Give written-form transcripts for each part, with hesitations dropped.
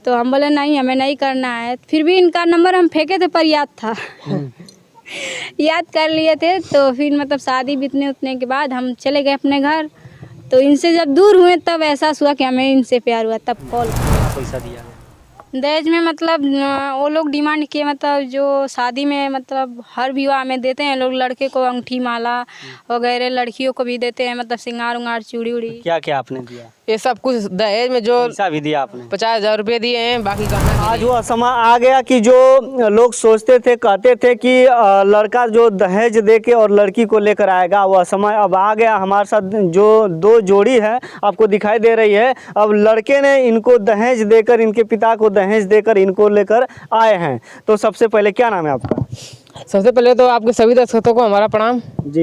तो हम बोले नहीं हमें नहीं करना है। फिर भी इनका नंबर हम फेंके थे पर याद था याद कर लिए थे। तो फिर मतलब शादी बीतने उतने के बाद हम चले गए अपने घर। तो इनसे जब दूर हुए तब एहसास हुआ कि हमें इनसे प्यार हुआ, तब कॉल पैसा दिया है? दहेज में मतलब वो लोग डिमांड किए, मतलब जो शादी में मतलब हर विवाह में देते हैं लोग, लड़के को अंगूठी माला वगैरह, लड़कियों को भी देते हैं मतलब सिंगार उंगार चूड़ी उड़ी। क्या क्या आपने दिया? ये सब कुछ दहेज में जो पैसा भी दिया आपने? 50,000 रुपये दिए हैं, बाकी गहना आज वो समय आ गया कि जो लोग सोचते थे, कहते थे कि लड़का जो दहेज दे के और लड़की को लेकर आएगा, वह समय अब आ गया। हमारे साथ जो दो जोड़ी है आपको दिखाई दे रही है, अब लड़के ने इनको दहेज देकर, इनके पिता को दहेज देकर इनको लेकर आए हैं। तो सबसे पहले क्या नाम है आपका? सबसे पहले तो आपके सभी दर्शकों को हमारा प्रणाम जी।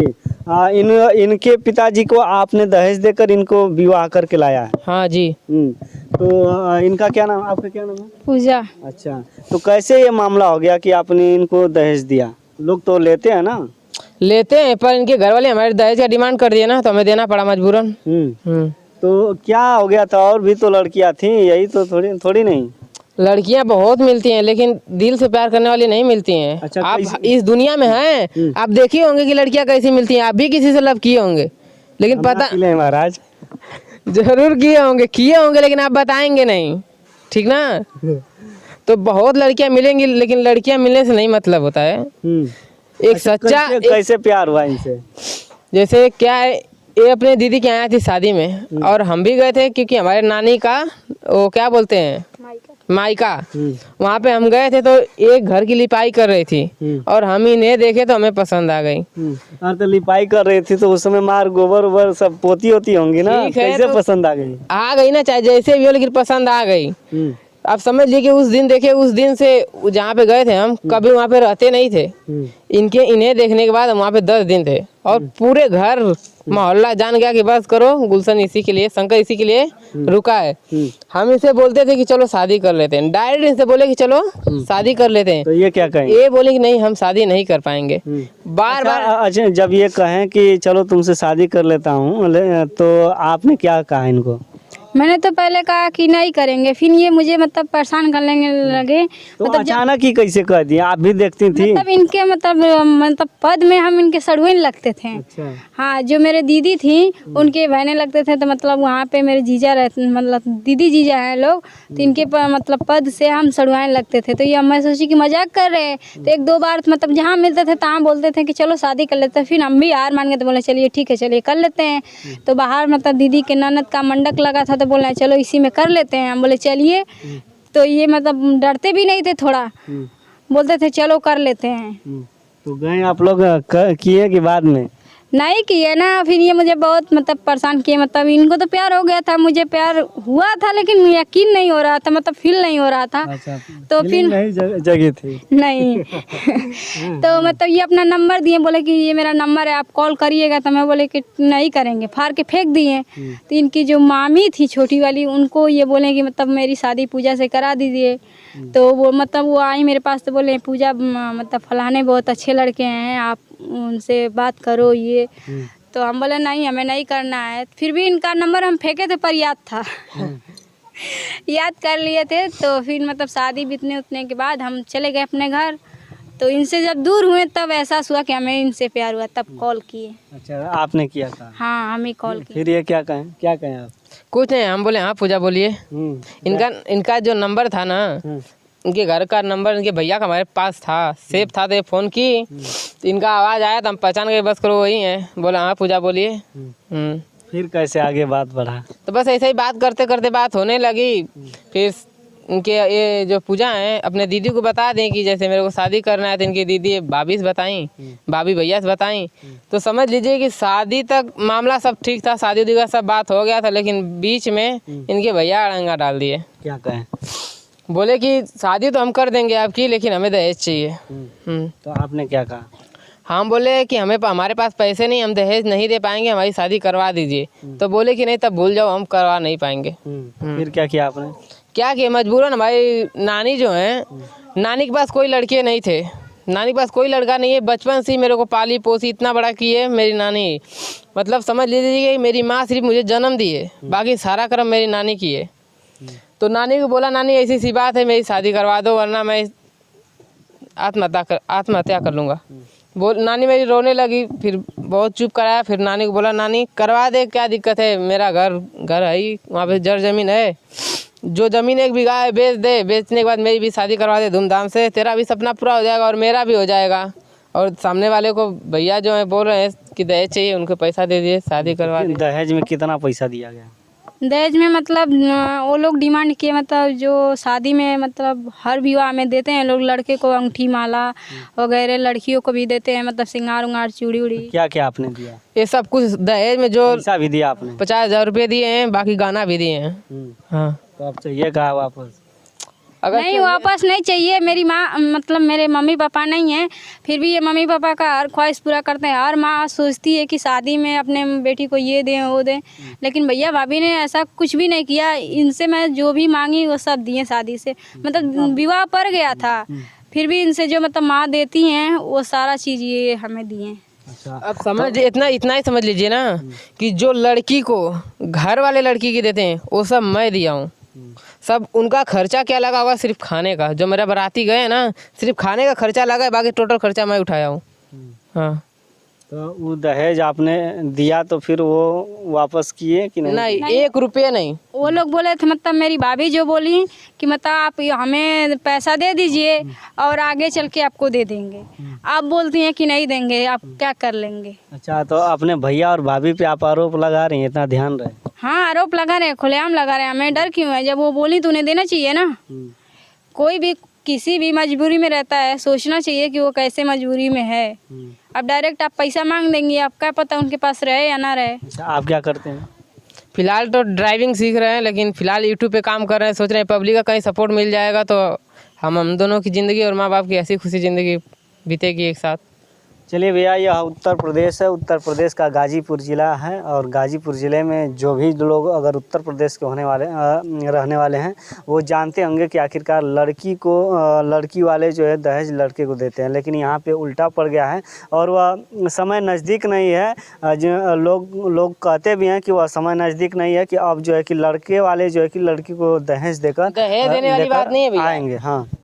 इनके पिताजी को आपने दहेज देकर इनको विवाह करके लाया है? हाँ जी। तो इनका क्या नाम, आपका क्या नाम है? पूजा। अच्छा, तो कैसे ये मामला हो गया कि आपने इनको दहेज दिया? लोग तो लेते हैं ना? लेते हैं, पर इनके घर वाले हमारे दहेज का डिमांड कर दिए ना, तो हमें देना पड़ा मजबूरन। तो क्या हो गया था? और भी तो लड़कियां थी, यही तो थोड़ी नहीं? लड़कियां बहुत मिलती हैं, लेकिन दिल से प्यार करने वाली नहीं मिलती हैं। अच्छा, आप इस दुनिया में हैं, आप देखे होंगे कि लड़कियां कैसी मिलती हैं। आप भी किसी से लव किए होंगे, लेकिन पता महाराज जरूर किए होंगे, लेकिन आप बताएंगे नहीं, ठीक ना? तो बहुत लड़कियां मिलेंगी, लेकिन लड़कियां मिलने से नहीं मतलब होता है। एक सच्चा कैसे प्यार हुआ इनसे? जैसे क्या है, ये अपने दीदी के आया थी शादी में, और हम भी गए थे क्योंकि हमारे नानी का वो क्या बोलते हैं, मायका। वहाँ पे हम गए थे, तो एक घर की लिपाई कर रही थी और हम इन्हें देखे तो हमें पसंद आ गई। हाँ, तो लिपाई कर रही थी तो उस समय मार गोबर वोबर सब पोती होती होंगी ना, कैसे तो पसंद आ गई? आ गई ना, चाहे जैसे भी हो, लेकिन पसंद आ गई। आप समझ लीजिए कि उस दिन देखे, उस दिन से जहाँ पे गए थे हम, कभी वहाँ पे रहते नहीं थे। इन्हें देखने के बाद हम वहाँ पे 10 दिन थे, और पूरे घर मोहल्ला जान गया कि बस करो, गुलशन इसी के लिए, शंकर इसी के लिए रुका है। हम इसे बोलते थे कि चलो शादी कर लेते हैं, डायरेक्ट इनसे बोले कि चलो शादी कर लेते हैं। तो ये क्या कहें? ये बोले कि नहीं, हम शादी नहीं कर पाएंगे। बार बार अच्छा, जब ये कहें कि चलो तुमसे शादी कर लेता हूँ, तो आपने क्या कहा इनको? मैंने तो पहले कहा कि नहीं करेंगे, फिर ये मुझे मतलब परेशान करने लगे। तो मतलब अचानक ही कैसे कह दिया? आप भी देखती थी? मतलब इनके मतलब पद में हम इनके सड़ुए लगते थे। अच्छा। हाँ, जो मेरे दीदी थी उनके बहने लगते थे, तो मतलब वहाँ पे मेरे जीजा रहते, मतलब दीदी जीजा हैं लोग, तो इनके मतलब पद से हम सड़ुआने लगते थे। तो ये मैं सोची कि मजाक कर रहे हैं, तो एक दो बार मतलब जहाँ मिलते थे तहाँ बोलते थे कि चलो शादी कर लेते हैं। फिर हम भी हार मान गए, तो बोले चलिए ठीक है, चलिए कर लेते हैं। तो बाहर मतलब दीदी के ननद का मंडक लगा था, तो बोले चलो इसी में कर लेते हैं। हम बोले चलिए। तो ये मतलब डरते भी नहीं थे थोड़ा, बोलते थे चलो कर लेते हैं। तो गए आप लोग किए कि बाद में? नहीं किए ना। फिर ये मुझे बहुत मतलब परेशान किए, मतलब इनको तो प्यार हो गया था, मुझे प्यार हुआ था लेकिन यकीन नहीं हो रहा था, मतलब फील नहीं हो रहा था। अच्छा, तो फिर नहीं जगी थी नहीं तो मतलब ये अपना नंबर दिए, बोले कि ये मेरा नंबर है, आप कॉल करिएगा। तो मैं बोले कि नहीं करेंगे, फाड़ के फेंक दिए। तो इनकी जो मामी थी छोटी वाली, उनको ये बोले कि मतलब मेरी शादी पूजा से करा दीजिए। तो वो मतलब वो आई मेरे पास, तो बोले पूजा मतलब फलाने बहुत अच्छे लड़के हैं, आप उनसे बात करो ये। तो हम बोले नहीं हमें नहीं करना है। फिर भी इनका नंबर हम फेंके थे पर याद था याद कर लिए थे। तो फिर मतलब शादी बीतने उतने के बाद हम चले गए अपने घर। तो इनसे जब दूर हुए तब एहसास हुआ कि हमें इनसे प्यार हुआ, तब कॉल किए। अच्छा, आपने किया था? हाँ, हम ही कॉल किए। फिर ये क्या कहें आप? कुछ नहीं, हम बोले हाँ पूजा बोलिए। इनका जो नंबर था ना, इनके घर का नंबर इनके भैया का हमारे पास था, सेव था। तो फ़ोन की, तो इनका आवाज़ आया तो हम पहचान गए, बस करो वही है। बोला हाँ पूजा बोलिए। फिर कैसे आगे बात बढ़ा? तो बस ऐसे ही बात करते करते बात होने लगी। फिर इनके ये जो पूजा है, अपने दीदी को बता दें कि जैसे मेरे को शादी करना है, तो इनकी दीदी भाभी से बताई, भाभी भैया से बताई। तो समझ लीजिए कि शादी तक मामला सब ठीक था, शादी उदी का सब बात हो गया था, लेकिन बीच में इनके भैया अड़ंगा डाल दिए। क्या कहें? बोले कि शादी तो हम कर देंगे आपकी, लेकिन हमें दहेज चाहिए। तो आपने क्या कहा? हम बोले कि हमारे पास पैसे नहीं, हम दहेज नहीं दे पाएंगे, हमारी शादी करवा दीजिए। तो बोले कि नहीं, तब भूल जाओ, हम करवा नहीं पाएंगे। फिर क्या किया आपने? क्या किया, मजबूरन हमारी नानी जो है, नानी के पास कोई लड़के नहीं थे, नानी के पास कोई लड़का नहीं है। बचपन से ही मेरे को पाली पोसी इतना बड़ा की है मेरी नानी। मतलब समझ लीजिए कि मेरी माँ सिर्फ मुझे जन्म दी है, बाकी सारा कर्म मेरी नानी की है। तो नानी को बोला, नानी ऐसी सी बात है, मेरी शादी करवा दो वरना मैं आत्महत्या कर लूँगा। नानी मेरी रोने लगी, फिर बहुत चुप कराया। फिर नानी को बोला, नानी करवा दे, क्या दिक्कत है, मेरा घर है ही, वहाँ पे जड़ जमीन है, जो ज़मीन 1 बीघा है बेच दे, बेचने के बाद मेरी भी शादी करवा दे धूमधाम से, तेरा भी सपना पूरा हो जाएगा और मेरा भी हो जाएगा। और सामने वाले को भैया जो है बोल रहे हैं कि दहेज चाहिए, उनको पैसा दे दिए, शादी करवा दी। दहेज में कितना पैसा दिया गया? दहेज में मतलब वो लोग डिमांड किए, मतलब जो शादी में मतलब हर विवाह में देते हैं लोग, लड़के को अंगूठी माला वगैरह, लड़कियों को भी देते हैं, मतलब श्रृंगार उंगार चूड़ी उड़ी। क्या क्या आपने दिया? ये सब कुछ दहेज में जो पैसा भी दिया आपने? 50,000 रुपये दिए हैं, बाकी गाना भी दिए हैं। हाँ, तो अब चाहिए कहा वापस? अगर नहीं, वापस नहीं चाहिए। मेरी माँ मतलब मेरे मम्मी पापा नहीं हैं, फिर भी ये मम्मी पापा का हर ख्वाहिश पूरा करते हैं। हर माँ सोचती है कि शादी में अपने बेटी को ये दें वो दें, लेकिन भैया भाभी ने ऐसा कुछ भी नहीं किया। इनसे मैं जो भी मांगी वो सब दिए शादी से, मतलब विवाह पड़ गया था, फिर भी इनसे जो मतलब माँ देती हैं वो सारा चीज़ ये हमें दिए। अच्छा, अब समझ इतना ही समझ लीजिए ना कि जो लड़की को घर वाले लड़की की देते हैं वो सब मैं दिया हूँ। सब उनका खर्चा क्या लगा होगा, सिर्फ खाने का, जो मेरा बाराती गए ना सिर्फ खाने का खर्चा लगा है, बाकी टोटल खर्चा मैं उठाया हूँ। हाँ, तो वो दहेज आपने दिया तो फिर वो वापस किए कि नहीं? नहीं, 1 रुपये नहीं। वो लोग बोले थे, मतलब मेरी भाभी जो बोली कि मतलब आप हमें पैसा दे दीजिए और आगे चल के आपको दे देंगे। आप बोलती हैं कि नहीं देंगे, आप क्या कर लेंगे? अच्छा, तो अपने भैया और भाभी पे आप आरोप लगा रही हैं, इतना ध्यान रहे? हाँ, आरोप लगा रहे हैं, खुलेआम लगा रहे हैं। हमें डर क्यों है? जब वो बोली तो उन्हें देना चाहिए ना। कोई भी किसी भी मजबूरी में रहता है, सोचना चाहिए कि वो कैसे मजबूरी में है। अब डायरेक्ट आप पैसा मांग देंगी, आप क्या पता उनके पास रहे या ना रहे। अच्छा, आप क्या करते हैं? फिलहाल तो ड्राइविंग सीख रहे हैं, लेकिन फिलहाल यूट्यूब पे काम कर रहे हैं। सोच रहे हैं पब्लिक का कहीं सपोर्ट मिल जाएगा तो हम दोनों की ज़िंदगी और माँ बाप की ऐसी खुशी ज़िंदगी बीतेगी एक साथ। चलिए भैया, यह उत्तर प्रदेश है, उत्तर प्रदेश का गाजीपुर ज़िला है, और गाजीपुर ज़िले में जो भी लोग अगर उत्तर प्रदेश के रहने वाले हैं वो जानते होंगे कि आखिरकार लड़की वाले जो है दहेज लड़के को देते हैं, लेकिन यहाँ पे उल्टा पड़ गया है और वह समय नज़दीक नहीं है। जो लोग कहते भी हैं कि वह समय नज़दीक नहीं है कि अब जो है कि लड़के वाले जो है कि लड़की को दहेज देकर दहेज देने वाली बात नहीं है भैया। आएंगे। हाँ,